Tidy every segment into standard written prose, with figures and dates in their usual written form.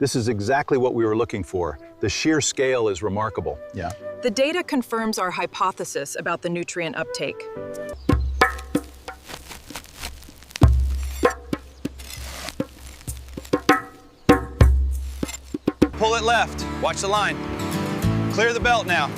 This is exactly what we were looking for. The sheer scale is remarkable. Yeah. The data confirms our hypothesis about the nutrient uptake. Pull it left. Watch the line. Clear the belt now.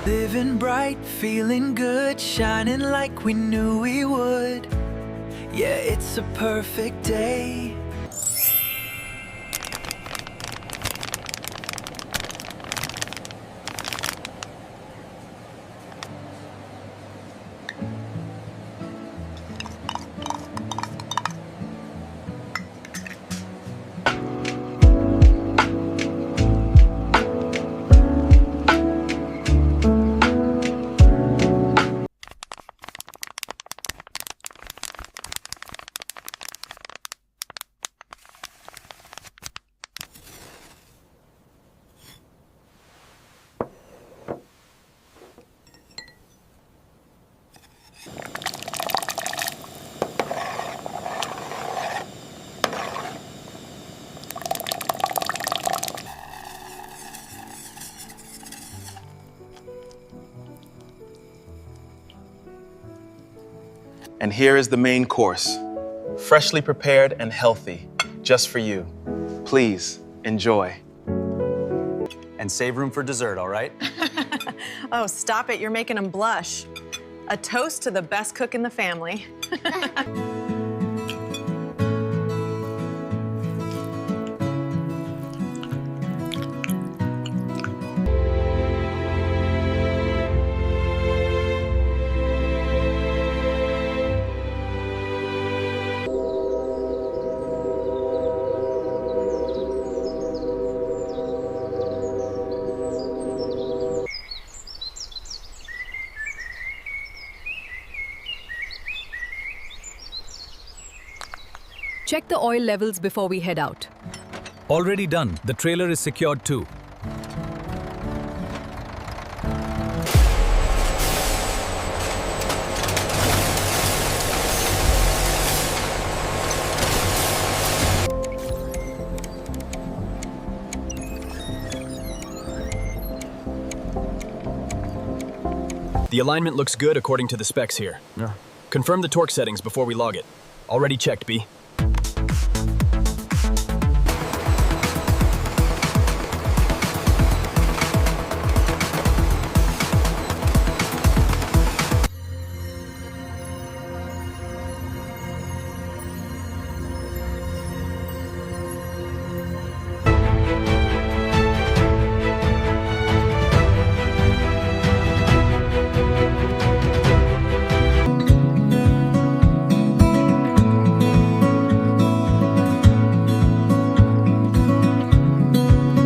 Living bright, feeling good, shining like we knew we would. Yeah, it's a perfect day. And here is the main course, freshly prepared and healthy, just for you. Please, enjoy. And save room for dessert, all right? Oh, stop it. You're making them blush. A toast to the best cook in the family. Check the oil levels before we head out. Already done. The trailer is secured too. The alignment looks good according to the specs here. Yeah. Confirm the torque settings before we log it. Already checked, B.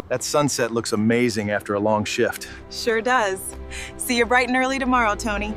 That sunset looks amazing after a long shift. Sure does. See you bright and early tomorrow, Tony.